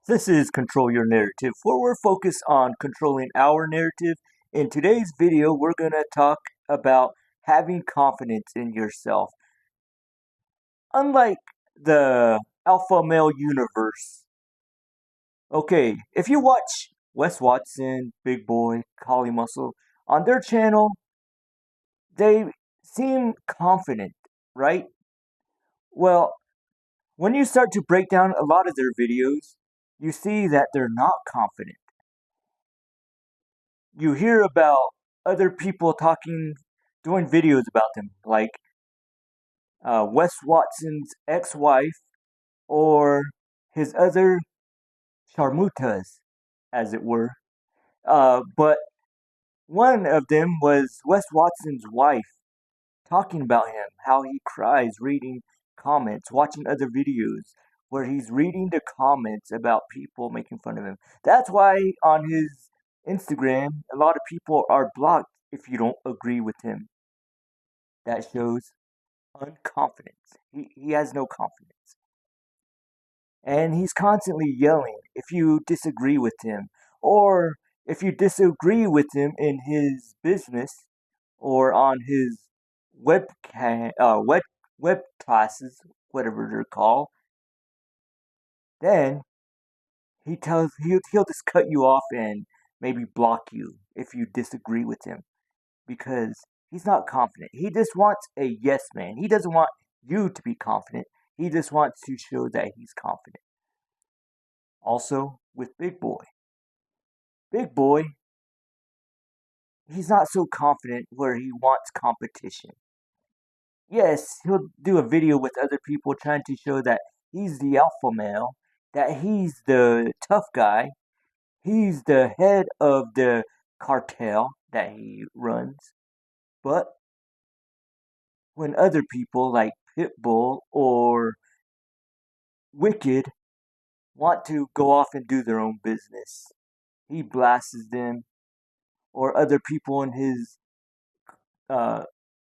This is Control Your Narrative, where we're focused on controlling our narrative. In today's video, we're going to talk about having confidence in yourself. Unlike the alpha male universe, okay, if you watch Wes Watson, Big Boy, Collie Muscle on their channel, they seem confident, right? Well, when you start to break down a lot of their videos, you see that they're not confident. You hear about other people doing videos about them, like Wes Watson's ex-wife or his other charmutas, as it were. But one of them was Wes Watson's wife talking about him, how he cries reading comments, watching other videos where he's reading the comments about people making fun of him. That's why on his Instagram, a lot of people are blocked if you don't agree with him. That shows unconfidence. He has no confidence. And he's constantly yelling if you disagree with him, or if you disagree with him in his business or on his web classes, whatever they're called, then he'll just cut you off and maybe block you if you disagree with him because he's not confident. He just wants a yes man. He doesn't want you to be confident. He just wants to show that he's confident. Also, with Big Boy. Big Boy, he's not so confident where he wants competition. Yes, he'll do a video with other people trying to show that he's the alpha male, that he's the tough guy, he's the head of the cartel that he runs. But when other people like Pitbull or Wicked want to go off and do their own business, he blasts them, or other people in his uh,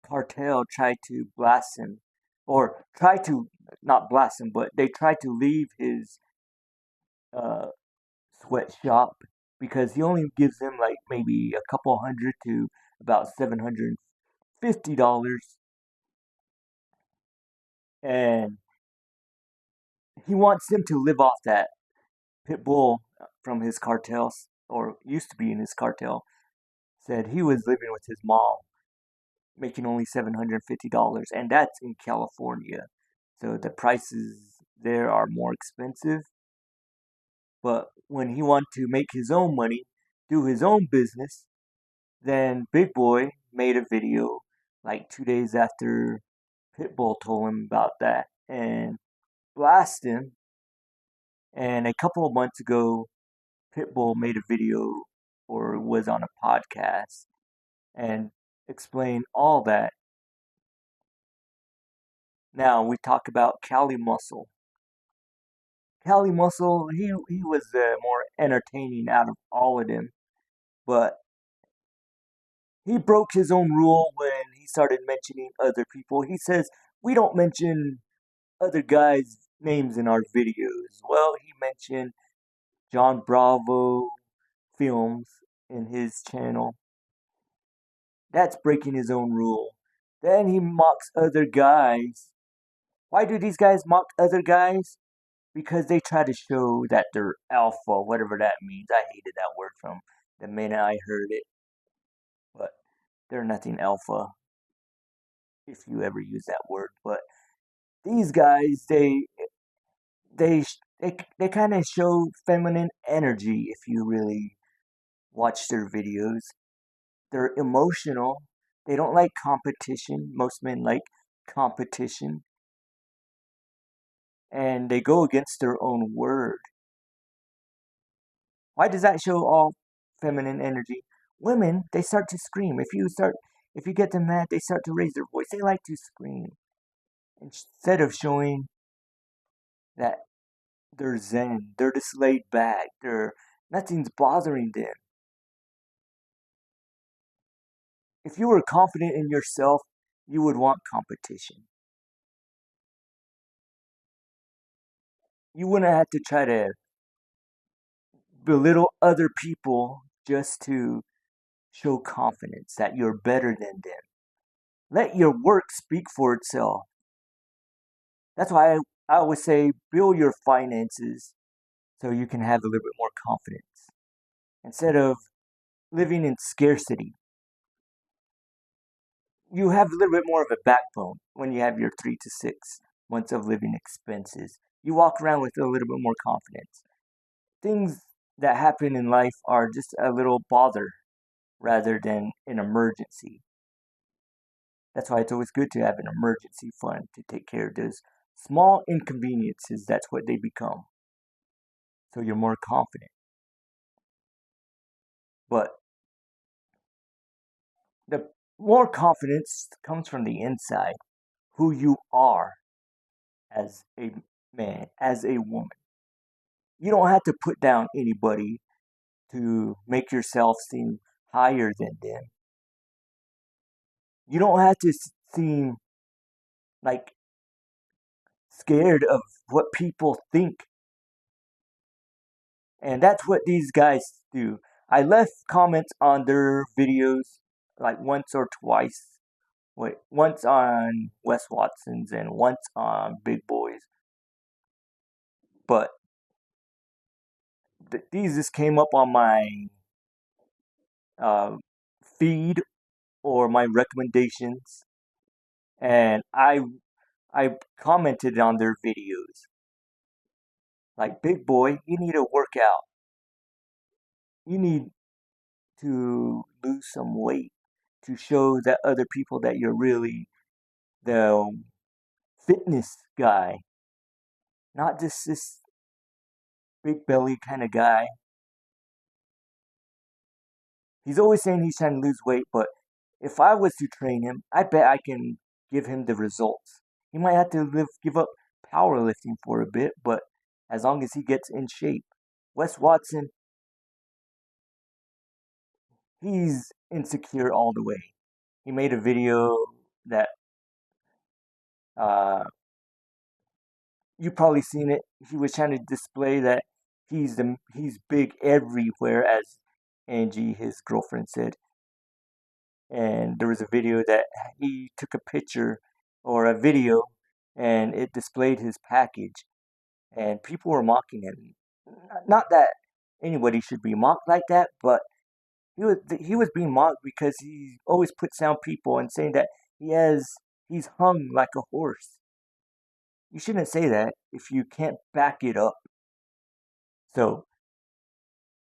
cartel try to blast him, or try to not blast him, but they try to leave his uh, sweatshop because he only gives them like maybe a couple hundred to about $750, and he wants them to live off that. Pitbull from his cartels, or used to be in his cartel, said he was living with his mom, making only $750, and that's in California. So the prices there are more expensive. But when he wanted to make his own money, do his own business, then Big Boy made a video like 2 days after Pitbull told him about that and blasted him. And a couple of months ago, Pitbull made a video or was on a podcast and explained all that. Now we talk about Cali Muscle. Cali Muscle, he was the more entertaining out of all of them, but he broke his own rule when he started mentioning other people. He says we don't mention other guys' names in our videos. Well, he mentioned John Bravo films in his channel. That's breaking his own rule. Then he mocks other guys. Why do these guys mock other guys? Because they try to show that they're alpha, whatever that means. I hated that word from the minute I heard it. But they're nothing alpha, if you ever use that word. But these guys, they they kind of show feminine energy if you really watch their videos. They're emotional. They don't like competition. Most men like competition. And they go against their own word. Why does that show all feminine energy? Women, they start to scream. If you get them mad, they start to raise their voice. They like to scream. Instead of showing that they're zen, they're just laid back, nothing's bothering them. If you were confident in yourself, you would want competition. You wouldn't have to try to belittle other people just to show confidence that you're better than them. Let your work speak for itself. That's why I always say build your finances so you can have a little bit more confidence instead of living in scarcity. You have a little bit more of a backbone when you have your 3 to 6 months of living expenses. You walk around with a little bit more confidence. Things that happen in life are just a little bother rather than an emergency. That's why it's always good to have an emergency fund to take care of those small inconveniences. That's what they become. So you're more confident. But the more confidence comes from the inside, who you are as a man, as a woman. You don't have to put down anybody to make yourself seem higher than them. You don't have to seem like scared of what people think. And that's what these guys do. I left comments on their videos like once or twice. Wait, once on Wes Watson's and once on Big Boys. But these just came up on my uh, feed or my recommendations, and I commented on their videos. Like, Big Boy, you need to work out. You need to lose some weight to show that other people that you're really the fitness guy, not just this big belly kind of guy. He's always saying he's trying to lose weight, but if I was to train him, I bet I can give him the results. He might have to give up powerlifting for a bit, but as long as he gets in shape. Wes Watson, he's insecure all the way. He made a video that uh, you probably seen it. He was trying to display that he's big everywhere, as Angie, his girlfriend, said. And there was a video that he took a picture or a video, and it displayed his package, and people were mocking him. Not that anybody should be mocked like that, but he was being mocked because he always puts down people and saying that he's hung like a horse. You shouldn't say that if you can't back it up. So,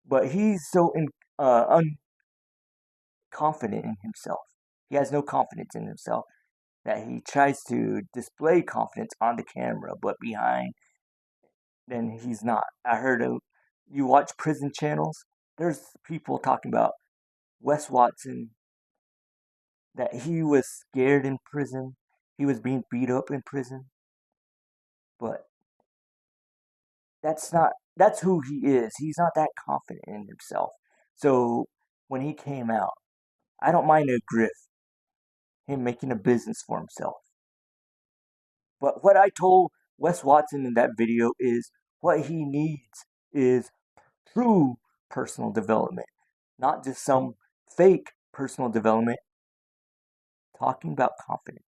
but he's so unconfident in himself. He has no confidence in himself that he tries to display confidence on the camera, but behind, then he's not. I heard you watch prison channels. There's people talking about Wes Watson, that he was scared in prison. He was being beat up in prison, but that's who he is. He's not that confident in himself. So when he came out, I don't mind a grift, him making a business for himself. But what I told Wes Watson in that video is what he needs is true personal development, not just some fake personal development talking about confidence.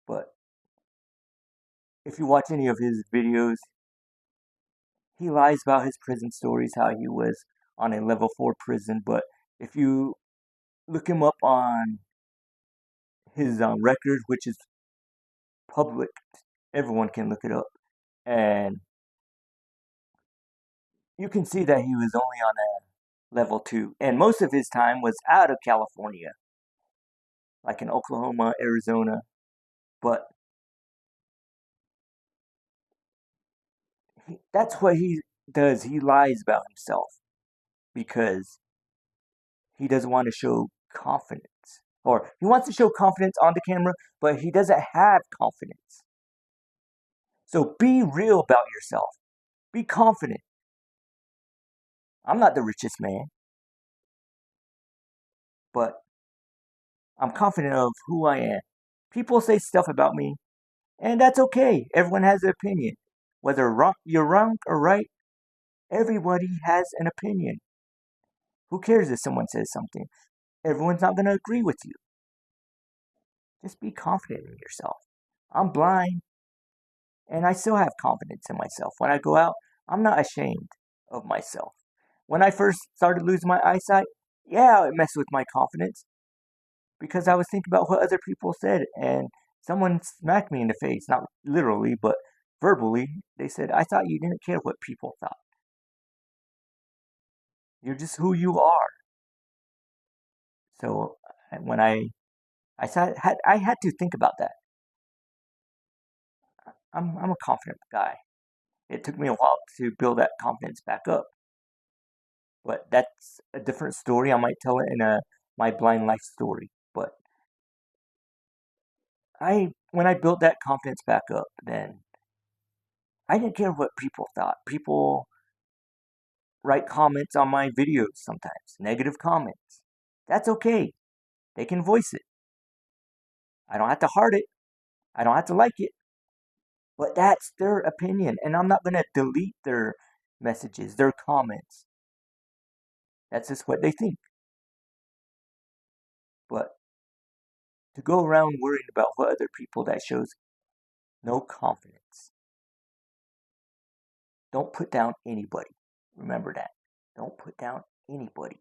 But if you watch any of his videos, he lies about his prison stories, how he was on a level 4 prison. But if you look him up on his record, which is public, everyone can look it up, and you can see that he was only on a level 2. And most of his time was out of California, like in Oklahoma, Arizona. But that's what he does. He lies about himself because he doesn't want to show confidence. Or he wants to show confidence on the camera, but he doesn't have confidence. So be real about yourself. Be confident. I'm not the richest man, but I'm confident of who I am. People say stuff about me, and that's okay. Everyone has an opinion. Whether you're wrong or right, everybody has an opinion. Who cares if someone says something? Everyone's not going to agree with you. Just be confident in yourself. I'm blind, and I still have confidence in myself. When I go out, I'm not ashamed of myself. When I first started losing my eyesight, yeah, it messed with my confidence because I was thinking about what other people said, and someone smacked me in the face, not literally, but verbally. They said, I thought you didn't care what people thought. You're just who you are. So when I had to think about that. I'm a confident guy. It took me a while to build that confidence back up, but that's a different story. I might tell it in a my blind life story. But when I built that confidence back up, then I didn't care what people thought. People write comments on my videos sometimes, negative comments. That's okay. They can voice it. I don't have to heart it. I don't have to like it. But that's their opinion, and I'm not going to delete their messages, their comments. That's just what they think. But to go around worrying about what other people, that shows no confidence. Don't put down anybody. Remember that. Don't put down anybody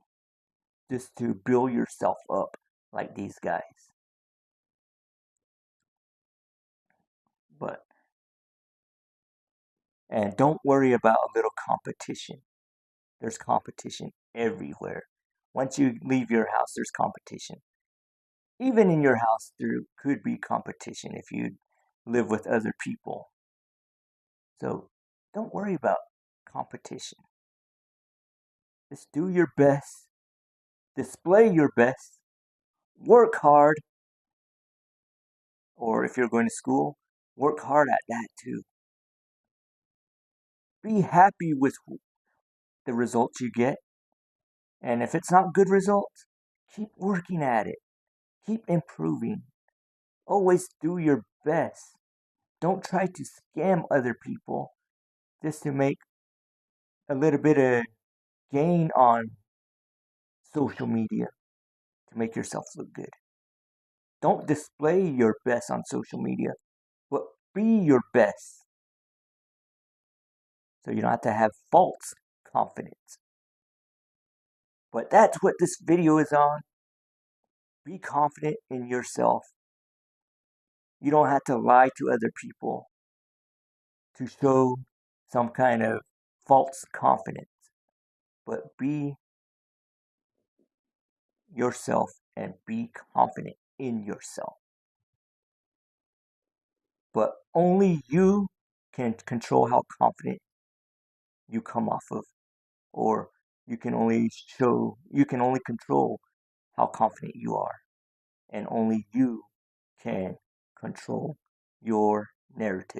just to build yourself up like these guys. But and don't worry about a little competition. There's competition everywhere. Once you leave your house, there's competition. Even in your house, there could be competition if you live with other people. So don't worry about competition. Just do your best, display your best, work hard, or if you're going to school, work hard at that too. Be happy with the results you get, and if it's not good results, keep working at it. Keep improving. Always do your best. Don't try to scam other people just to make a little bit of gain on social media to make yourself look good. Don't display your best on social media, but be your best. So you don't have to have false confidence. But that's what this video is on. Be confident in yourself. You don't have to lie to other people to show some kind of false confidence, but be yourself and be confident in yourself. But only you can control how confident you come off of, or you can only control how confident you are, and only you can control your narrative.